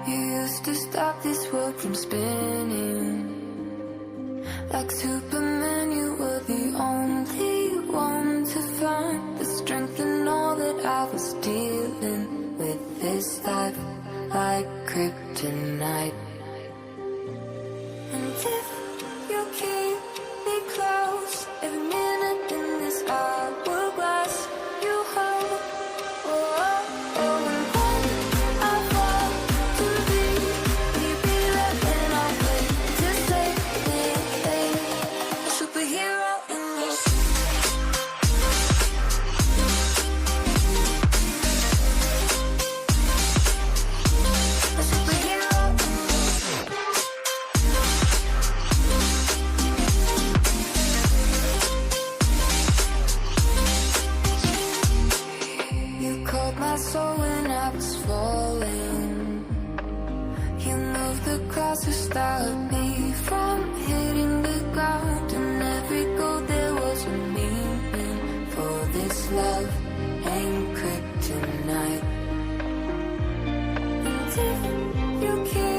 You used to stop this world from spinning. Like Superman, you were the only one to find the strength in all that I was dealing with. This life like kryptonite. And if you keep me close, every minute in this hourglass you hold. Oh, oh, oh. And when I fall to leave, will you be there when I wait to save me? A superhero in this. A superhero in this. You called my soul when I was falling. You moved the clouds to stop me from hitting the ground. And every goal there was a meaning. For this love ain't kryptonite. And if you keep